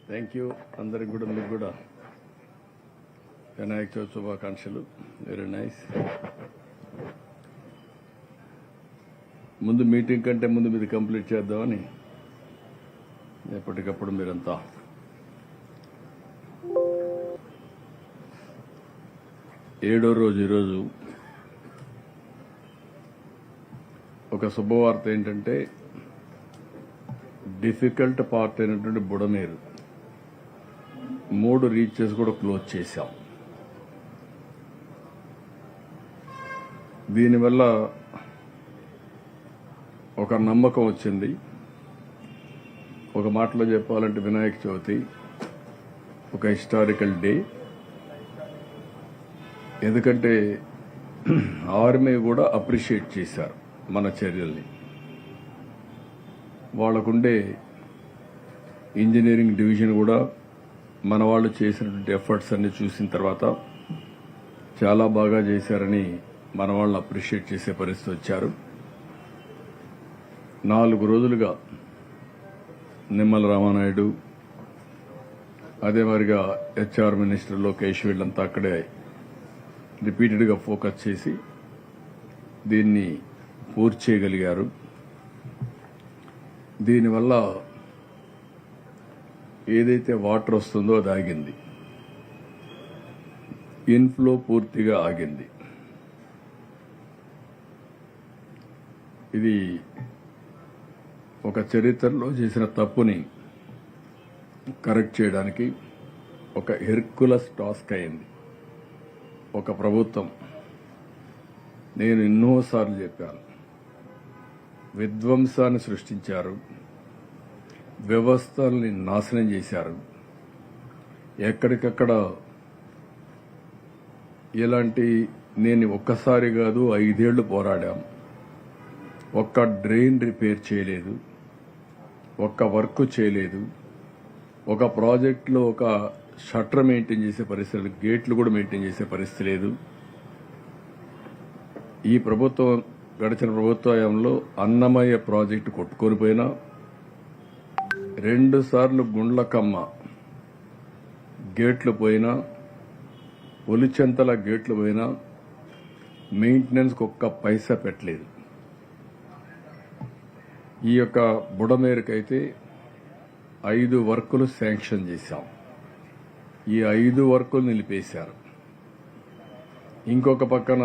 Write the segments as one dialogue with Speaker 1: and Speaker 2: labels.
Speaker 1: Thank you. అందరికి కూడా మీకు కూడా వినాయక చవితి శుభాకాంక్షలు. Very nice. ముందు మీటింగ్ కంటే ముందు మీరు కంప్లీట్ చేద్దామని ఎప్పటికప్పుడు మీరంతా ఏడో రోజు ఈరోజు ఒక శుభవార్త ఏంటంటే డిఫికల్ట్ పార్ట్ అయినటువంటి బుడమేరు 3 రీచెస్ కూడా క్లోజ్ చేశాం. దీనివల్ల ఒక నమ్మకం వచ్చింది. ఒక మాటలో చెప్పాలంటే వినాయక చవితి ఒక హిస్టారికల్ డే. ఎందుకంటే ఆర్మీ కూడా అప్రిషియేట్ చేశారు మన చర్యల్ని. వాళ్ళకుండే ఇంజనీరింగ్ డివిజన్ కూడా మన వాళ్ళు చేసినటువంటి ఎఫర్ట్స్ అన్ని చూసిన తర్వాత చాలా బాగా చేశారని మన వాళ్ళు అప్రిషియేట్ చేసే పరిస్థితి వచ్చారు. 4 రోజులుగా నిమ్మల రామానాయుడు, అదే మరిగా హెచ్ఆర్ మినిస్టర్ లోకేష్ వీళ్ళంతా అక్కడే రిపీటెడ్గా ఫోకస్ చేసి దీన్ని పూర్తి చేయగలిగారు. దీనివల్ల ఏదైతే వాటర్ వస్తుందో అది ఆగింది, ఇన్ఫ్లో పూర్తిగా ఆగింది. ఇది ఒక చరిత్రలో చేసిన తప్పుని కరెక్ట్ చేయడానికి ఒక హెర్కులస్ టాస్క్ అయింది. ఒక ప్రభుత్వం, నేను ఎన్నోసార్లు చెప్పాను, విధ్వంసాన్ని సృష్టించారు, వ్యవస్థల్ని నాశనం చేశారు. ఎక్కడికక్కడ ఇలాంటి నేను ఒక్కసారి కాదు 5 ఏళ్లు పోరాడాం. ఒక్క డ్రైన్ రిపేర్ చేయలేదు, ఒక్క వర్క్ చేయలేదు, ఒక ప్రాజెక్టులో ఒక షట్టర్ మెయింటైన్ చేసే పరిస్థితి, గేట్లు కూడా మెయింటైన్ చేసే పరిస్థితి లేదు. ఈ ప్రభుత్వం గడిచిన ప్రభుత్వంలో అన్నమయ్య ప్రాజెక్టు కొట్టుకొని పోయినా, 2 సార్లు గుండ్లకమ్మ గేట్లు పోయినా, ఒలిచెంతల గేట్లు పోయినా మెయింటెనెన్స్కి ఒక్క పైసా పెట్టలేదు. ఈ యొక్క బుడమేరుకైతే 5 వర్కులు శాంక్షన్ చేశాం. ఈ 5 వర్కులు నిలిపేశారు. ఇంకొక పక్కన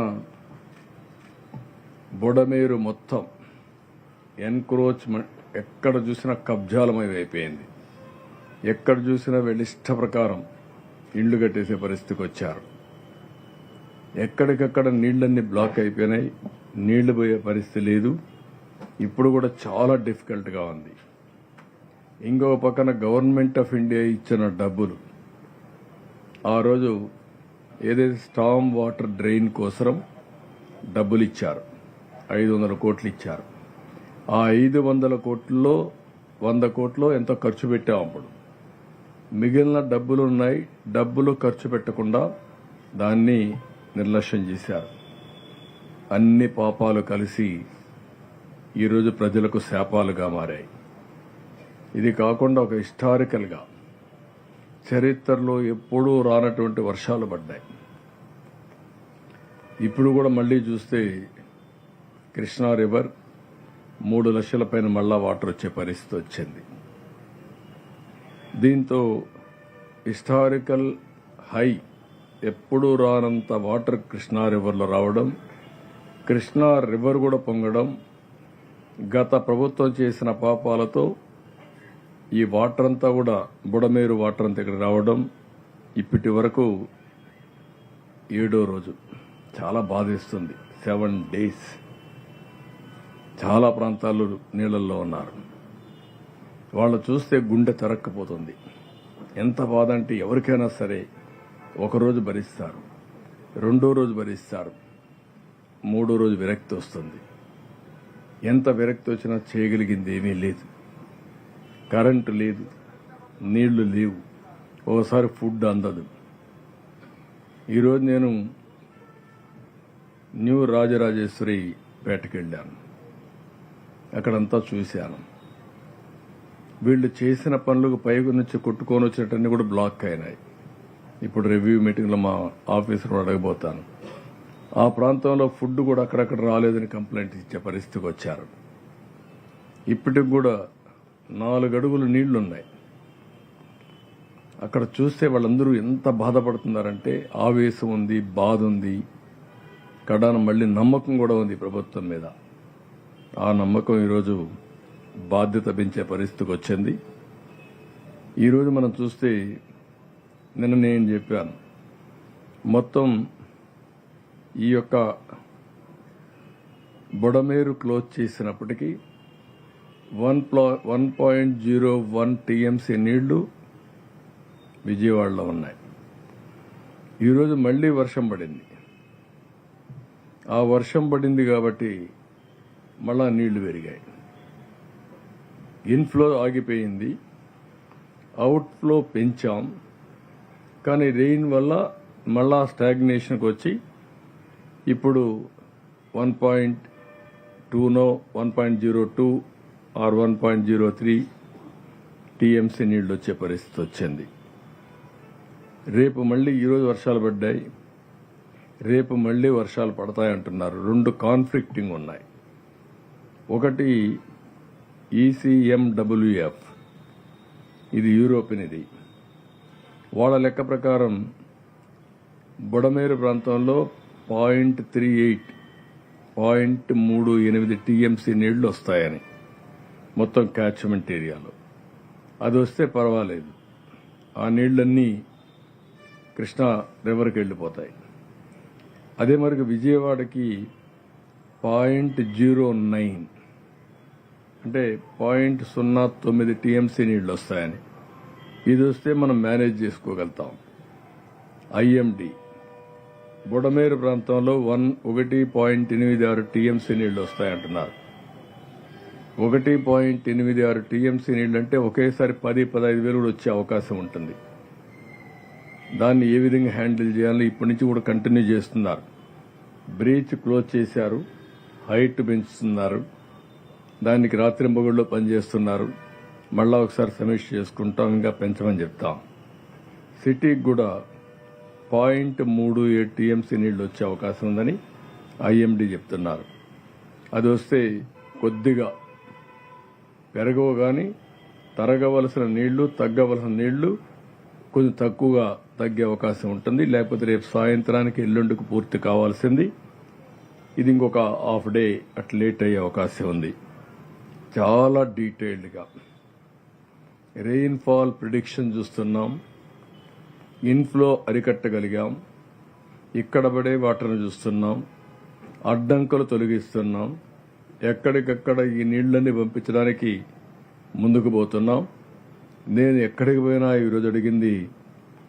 Speaker 1: బుడమేరు మొత్తం ఎన్క్రోచ్మెంట్, ఎక్కడ చూసినా కబ్జాలమయం అయిపోయింది. ఎక్కడ చూసినా వీళ్ళ ఇష్ట ప్రకారం ఇండ్లు కట్టేసే పరిస్థితికి వచ్చారు. ఎక్కడికక్కడ నీళ్లన్నీ బ్లాక్ అయిపోయినాయి, నీళ్లు పోయే పరిస్థితి లేదు. ఇప్పుడు కూడా చాలా డిఫికల్ట్గా ఉంది. ఇంకొక పక్కన గవర్నమెంట్ ఆఫ్ ఇండియా ఇచ్చిన డబ్బులు, ఆ రోజు ఏదైతే స్టామ్ వాటర్ డ్రైన్ కోసం డబ్బులు ఇచ్చారు, 500 కోట్లు ఇచ్చారు. ఆ 500 కోట్లలో 100 కోట్లు ఎంతో ఖర్చు పెట్టాం. అప్పుడు మిగిలిన డబ్బులు ఉన్నాయి, డబ్బులు ఖర్చు పెట్టకుండా దాన్ని నిర్లక్ష్యం చేశారు. అన్ని పాపాలు కలిసి ఈరోజు ప్రజలకు శాపాలుగా మారాయి. ఇది కాకుండా ఒక హిస్టారికల్గా చరిత్రలో ఎప్పుడూ రానటువంటి వర్షాలు పడ్డాయి. ఇప్పుడు కూడా మళ్లీ చూస్తే కృష్ణా రివర్ 3 లక్షల పైన మళ్ళా వాటర్ వచ్చే పరిస్థితి వచ్చింది. దీంతో హిస్టారికల్ హై, ఎప్పుడూ రానంత వాటర్ కృష్ణా రివర్లో రావడం, కృష్ణా రివర్ కూడా పొంగడం, గత ప్రభుత్వం చేసిన పాపాలతో ఈ వాటర్ అంతా కూడా బుడమేరు వాటర్ అంతా ఇక్కడ రావడం ఇప్పటి వరకు 7వ రోజు. చాలా బాధేస్తుంది. 7 డేస్ చాలా ప్రాంతాల్లో నీళ్లలో ఉన్నారు. వాళ్ళు చూస్తే గుండె తరక్కపోతుంది. ఎంత బాధ అంటే ఎవరికైనా సరే ఒకరోజు భరిస్తారు, 2వ రోజు భరిస్తారు, 3వ రోజు విరక్తి వస్తుంది. ఎంత విరక్తి వచ్చినా చేయగలిగింది ఏమీ లేదు. కరెంటు లేదు, నీళ్లు లేవు, ఓసారి ఫుడ్ అందదు. ఈరోజు నేను న్యూ రాజరాజేశ్వరి పేటకి వెళ్ళాను. అక్కడంతా చూశాను. వీళ్ళు చేసిన పనులకు పైకి నుంచి కొట్టుకొని వచ్చినట్టన్నీ కూడా బ్లాక్ అయినాయి. ఇప్పుడు రివ్యూ మీటింగ్లో మా ఆఫీసర్ అడగబోతాను. ఆ ప్రాంతంలో ఫుడ్ కూడా అక్కడక్కడ రాలేదని కంప్లైంట్ ఇచ్చే పరిస్థితికి వచ్చారు. ఇప్పటికి కూడా 4 అడుగులు నీళ్లున్నాయి. అక్కడ చూస్తే వాళ్ళందరూ ఎంత బాధపడుతున్నారంటే ఆవేశం ఉంది, బాధ ఉంది, కడాన మళ్ళీ నమ్మకం కూడా ఉంది ప్రభుత్వం మీద. ఆ నమ్మకం ఈరోజు బాధ్యత పెంచే పరిస్థితికి వచ్చింది. ఈరోజు మనం చూస్తే నిన్న నేను చెప్పాను, మొత్తం ఈ యొక్క బుడమేరు క్లోజ్ చేసినప్పటికీ 1.01 టీఎంసీ నీళ్లు విజయవాడలో ఉన్నాయి. ఈరోజు మళ్లీ వర్షం పడింది. ఆ వర్షం పడింది కాబట్టి మళ్ళా నీళ్లు పెరిగాయి. ఇన్ఫ్లో ఆగిపోయింది, అవుట్ఫ్లో పెంచాం. కానీ రెయిన్ వల్ల మళ్ళా స్టాగ్నేషన్కి వచ్చి ఇప్పుడు 1.2 1.02 ఆర్ 1.03 టీఎంసీ నీళ్లు వచ్చే పరిస్థితి వచ్చింది. రేపు మళ్లీ ఈరోజు వర్షాలు పడ్డాయి, రేపు మళ్లీ వర్షాలు పడతాయంటున్నారు. 2 కాన్ఫ్లిక్టింగ్ ఉన్నాయి. ఒకటి ECMWF, ఇది యూరోపియన్. ఇది వాళ్ళ లెక్క ప్రకారం బుడమేరు ప్రాంతంలో 0.38 టీఎంసీ నీళ్లు వస్తాయని మొత్తం క్యాచ్మెంట్ ఏరియాలో. అది వస్తే పర్వాలేదు, ఆ నీళ్లన్నీ కృష్ణా రివర్కి వెళ్ళిపోతాయి. అదే మరి విజయవాడకి 0.09 అంటే 0.09 టీఎంసీ నీళ్లు వస్తాయని. ఇది వస్తే మనం మేనేజ్ చేసుకోగలుగుతాం. IMD బుడమేరు ప్రాంతంలో 1.86 టీఎంసీ నీళ్లు వస్తాయంటున్నారు. 1.86 టీఎంసీ నీళ్లు అంటే ఒకేసారి 10-15 వేలు కూడా వచ్చే అవకాశం ఉంటుంది. దాన్ని ఏ విధంగా హ్యాండిల్ చేయాలో ఇప్పటి నుంచి కూడా కంటిన్యూ చేస్తున్నారు. బ్రీచ్ క్లోజ్ చేశారు, హైట్ పెంచుతున్నారు, దానికి రాత్రింబగళ్ళు పనిచేస్తున్నారు. మళ్ళా ఒకసారి సమీక్ష చేసుకుంటాం, ఇంకా పెంచమని చెప్తాం. సిటీకి కూడా 0.37 టీఎంసీ నీళ్లు వచ్చే అవకాశం ఉందని IMD చెప్తున్నారు. అది వస్తే కొద్దిగా పెరగవు, కానీ తరగవలసిన నీళ్లు తగ్గవలసిన నీళ్లు కొంచెం తక్కువగా తగ్గే అవకాశం ఉంటుంది. లేకపోతే రేపు సాయంత్రానికి ఎల్లుండికి పూర్తి కావాల్సింది. ఇది ఇంకొక హాఫ్ డే అట్లా లేట్ అయ్యే అవకాశం ఉంది. చాలా డీటెయిల్డ్గా రెయిన్ఫాల్ ప్రిడిక్షన్ చూస్తున్నాం. ఇన్ఫ్లో అరికట్టగలిగాం, ఇక్కడ పడే వాటర్ను చూస్తున్నాం, అడ్డంకులు తొలగిస్తున్నాం, ఎక్కడికక్కడ ఈ నీళ్లన్నీ పంపించడానికి ముందుకు పోతున్నాం. నేను ఎక్కడికి పోయినా ఈరోజు అడిగింది